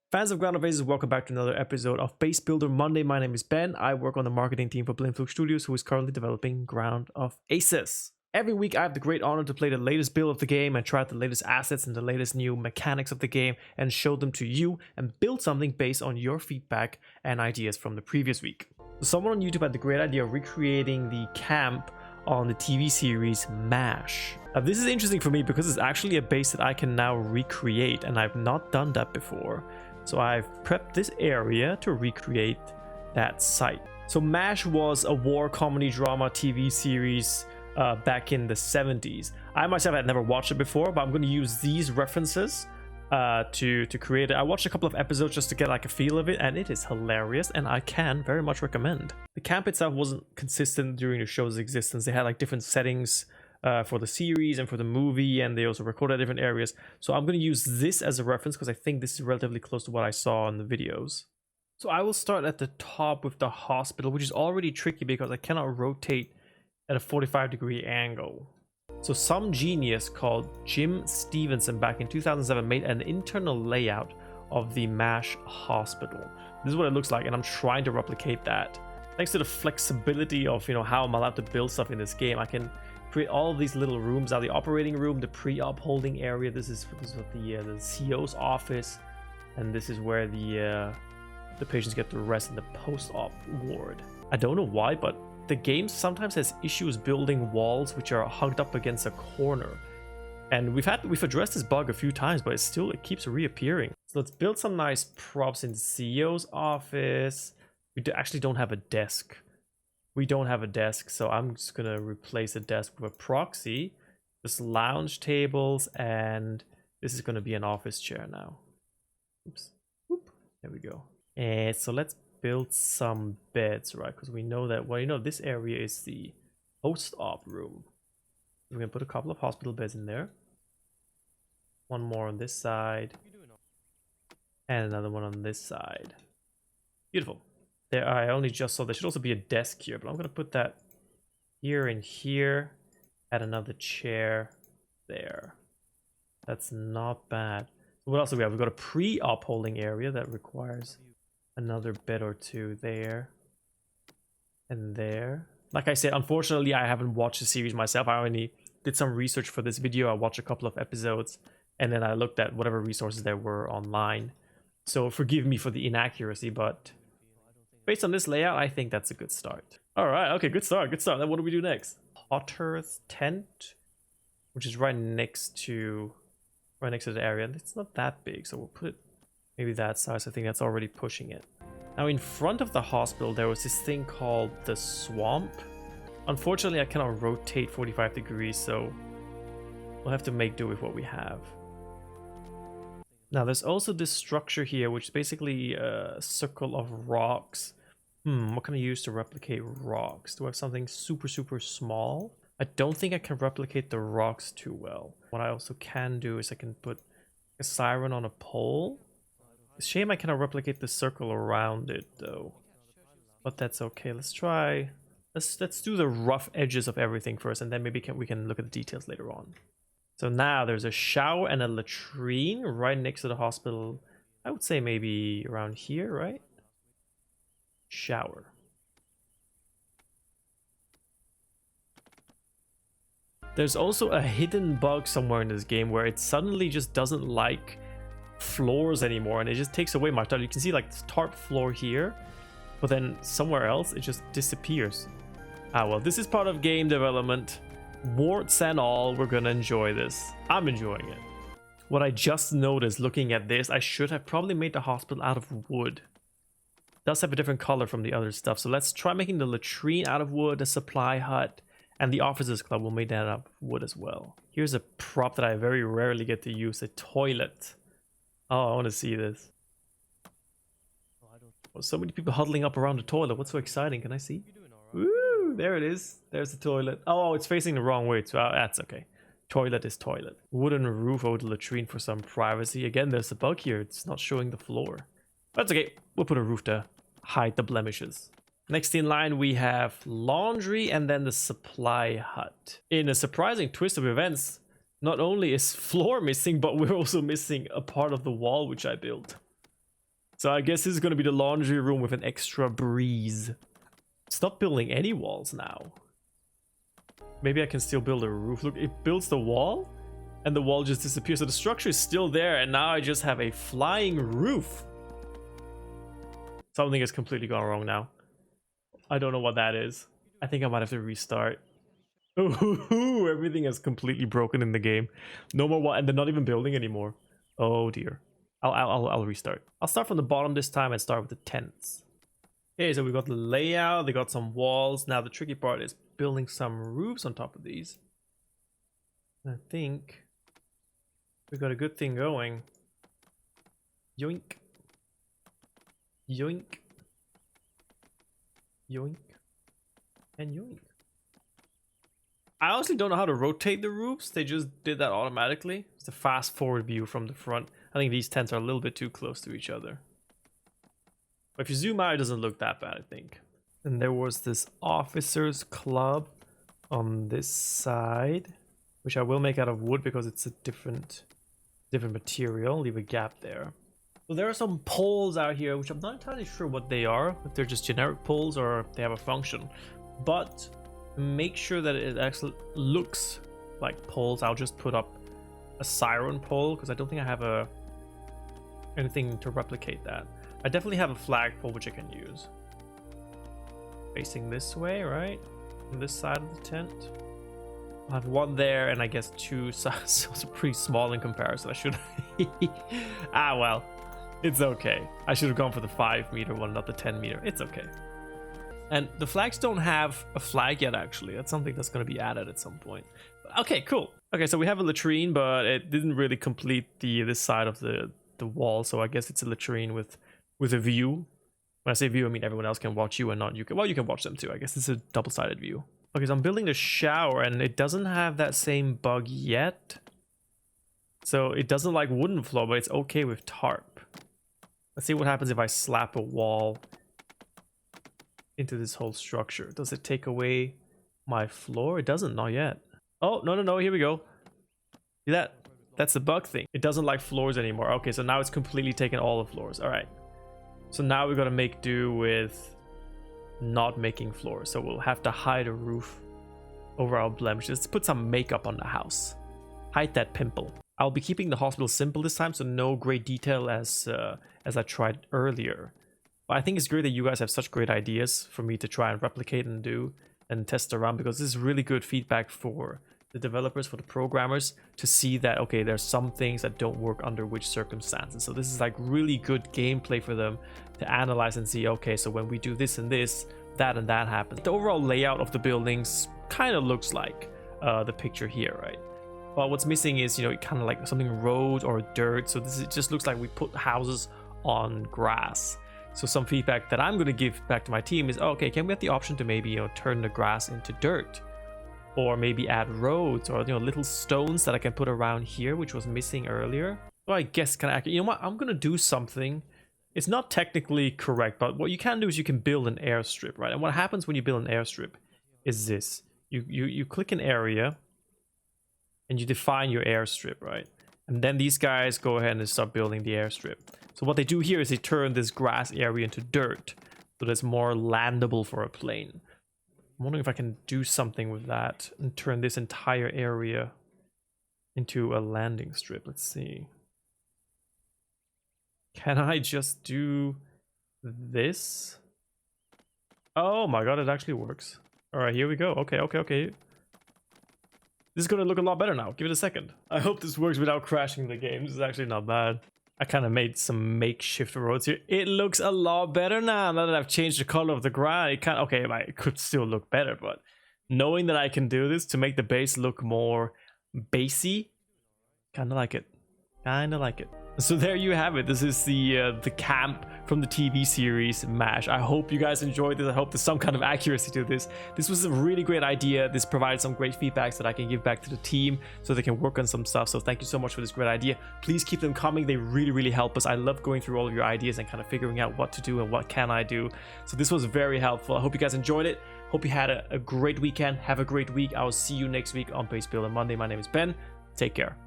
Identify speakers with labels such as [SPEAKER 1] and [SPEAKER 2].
[SPEAKER 1] Fans of Ground of Aces, welcome back to another episode of Base Builder Monday. My name is Ben. I work on the marketing team for Blimfluke Studios, who is currently developing Ground of Aces. Every week, I have the great honor to play the latest build of the game and try out the latest assets and the latest new mechanics of the game and show them to you and build something based on your feedback and ideas from the previous week. Someone on YouTube had the great idea of recreating the camp on the TV series MASH. Now, this is interesting for me because it's actually a base that I can now recreate, and I've not done that before. So I've prepped this area to recreate that site. So MASH was a war comedy drama TV series back in the 70s. I myself had never watched it before, but I'm going to use these references to create it. I watched a couple of episodes just to get like a feel of it, and it is hilarious, and I can very much recommend. The camp itself wasn't consistent during the show's existence. They had like different settings for the series and for the movie, and they also recorded different areas. So I'm going to use this as a reference because I think this is relatively close to what I saw in the videos. So I will start at the top with the hospital, which is already tricky because I cannot rotate at a 45-degree angle. So some genius called Jim Stevenson back in 2007 made an internal layout of the MASH hospital. This is what it looks like, and I'm trying to replicate that. Thanks to the flexibility of how I'm allowed to build stuff in this game, I can create all of these little rooms. Now the operating room, the pre-op holding area, this is what the CO's office, and this is where the patients get to rest in the post-op ward. I don't know why, but the game sometimes has issues building walls which are hugged up against a corner, and we've addressed this bug a few times, but it keeps reappearing. So let's build some nice props in the CEO's office. We actually don't have a desk. So I'm just gonna replace a desk with a proxy, just lounge tables, and this is gonna be an office chair now. Oops. Whoop. There we go. And so let's build some beds, right? Because we know that, this area is the post-op room. We're gonna put a couple of hospital beds in there. One more on this side, and another one on this side. Beautiful. There, I only just saw there should also be a desk here, but I'm gonna put that here and here. Add another chair there. That's not bad. What else do we have? We've got a pre-op holding area that requires another bed or two there and there. Like I said, unfortunately, I haven't watched the series myself. I only did some research for this video. I watched a couple of episodes, and then I looked at whatever resources there were online. So forgive me for the inaccuracy, but based on this layout, I think that's a good start. All right, okay, good start. Then what do we do next? Potter's tent, which is right next to the area. It's not that big, so we'll put it maybe that size. I think that's already pushing it. Now in front of the hospital, there was this thing called the swamp. Unfortunately, I cannot rotate 45 degrees, so we'll have to make do with what we have. Now there's also this structure here, which is basically a circle of rocks. What can I use to replicate rocks? Do I have something super small? I don't think I can replicate the rocks too well. What I also can do is I can put a siren on a pole. It's a shame I cannot replicate the circle around it though, but that's okay. Let's try. Let's do the rough edges of everything first, and then maybe we can look at the details later on. So now there's a shower and a latrine right next to the hospital. I would say maybe around here, right? Shower. There's also a hidden bug somewhere in this game where it suddenly just doesn't like floors anymore, and it just takes away my tile. You can see like this tarp floor here, but then somewhere else it just disappears. Well, this is part of game development. Warts and all, we're gonna enjoy this. I'm enjoying it. What I just noticed looking at this, I should have probably made the hospital out of wood. It does have a different color from the other stuff, so let's try making the latrine out of wood, the supply hut, and the officers club will make that out of wood as well. Here's a prop that I very rarely get to use, a toilet. Oh, I want to see this. Oh, so many people huddling up around the toilet. What's so exciting? Can I see? Woo! There it is. There's the toilet. Oh, it's facing the wrong way. So that's okay. Toilet is toilet. Wooden roof over the latrine for some privacy. Again, there's a bug here. It's not showing the floor. That's okay. We'll put a roof to hide the blemishes. Next in line, we have laundry and then the supply hut. In a surprising twist of events, not only is floor missing, but we're also missing a part of the wall which I built. So I guess this is going to be the laundry room with an extra breeze. Stop building any walls now. Maybe I can still build a roof. Look, it builds the wall and the wall just disappears. So the structure is still there and now I just have a flying roof. Something has completely gone wrong now. I don't know what that is. I think I might have to restart. Ooh, everything is completely broken in the game. No more wall, and they're not even building anymore. Oh dear. I'll restart. I'll start from the bottom this time and start with the tents. Okay, so we got the layout, they got some walls. Now the tricky part is building some roofs on top of these. I think we got a good thing going. Yoink. Yoink. Yoink. And yoink. I honestly don't know how to rotate the roofs. They just did that automatically. It's a fast forward view from the front. I think these tents are a little bit too close to each other. But if you zoom out, it doesn't look that bad, I think. And there was this officers club on this side, which I will make out of wood because it's a different material. Leave a gap there. So there are some poles out here, which I'm not entirely sure what they are, if they're just generic poles or if they have a function. But make sure that it actually looks like poles. I'll just put up a siren pole because I don't think I have anything to replicate that. I definitely have a flagpole which I can use. Facing this way, right? On this side of the tent. I have one there and I guess two sides. So it's pretty small in comparison. I should well, it's okay. I should have gone for the 5 meter one, not the 10 meter. It's okay. And the flags don't have a flag yet, actually. That's something that's going to be added at some point. Okay, cool. Okay, so we have a latrine, but it didn't really complete this side of the wall. So I guess it's a latrine with a view. When I say view, I mean everyone else can watch you and not you. Well, you can watch them too. I guess it's a double-sided view. Okay, so I'm building the shower and it doesn't have that same bug yet. So it doesn't like wooden floor, but it's okay with tarp. Let's see what happens if I slap a wall into this whole structure. Does it take away my floor? It doesn't, not yet. Oh, no, here we go. See that? That's the bug thing. It doesn't like floors anymore. Okay, so now it's completely taken all the floors. All right. So now we got to make do with not making floors. So we'll have to hide a roof over our blemishes. Let's put some makeup on the house. Hide that pimple. I'll be keeping the hospital simple this time, so no great detail as I tried earlier. But I think it's great that you guys have such great ideas for me to try and replicate and do and test around, because this is really good feedback for the developers, for the programmers, to see that, okay, there's some things that don't work under which circumstances. So this is like really good gameplay for them to analyze and see, okay, so when we do this and this, that and that happens. The overall layout of the buildings kind of looks like the picture here, right? But what's missing is, you know, kind of like something road or dirt. So this just looks like we put houses on grass. So some feedback that I'm going to give back to my team is, oh, okay, can we have the option to maybe, you know, turn the grass into dirt, or maybe add roads, or, you know, little stones that I can put around here, which was missing earlier. So I guess kind of, you know what, I'm going to do something. It's not technically correct, but what you can do is you can build an airstrip, right? And what happens when you build an airstrip is this: you click an area and you define your airstrip, right? And then these guys go ahead and start building the airstrip. So what they do here is they turn this grass area into dirt, so that's more landable for a plane. I'm wondering if I can do something with that and turn this entire area into a landing strip. Let's see. Can I just do this? Oh my god, it actually works. All right, here we go. Okay. This is going to look a lot better now. Give it a second. I hope this works without crashing the game. This is actually not bad. I kind of made some makeshift roads here. It looks a lot better now that I've changed the color of the ground. It kind of, okay, it could still look better, but knowing that I can do this to make the base look more basey, kind of like it. So there you have it. This is the camp from the TV series MASH. I hope you guys enjoyed this. I hope there's some kind of accuracy to this. This was a really great idea. This provided some great feedbacks that I can give back to the team so they can work on some stuff. So thank you so much for this great idea. Please keep them coming. They really, really help us. I love going through all of your ideas and kind of figuring out what to do and what can I do. So this was very helpful. I hope you guys enjoyed it. Hope you had a great weekend. Have a great week. I will see you next week on Base Builder Monday. My name is Ben. Take care.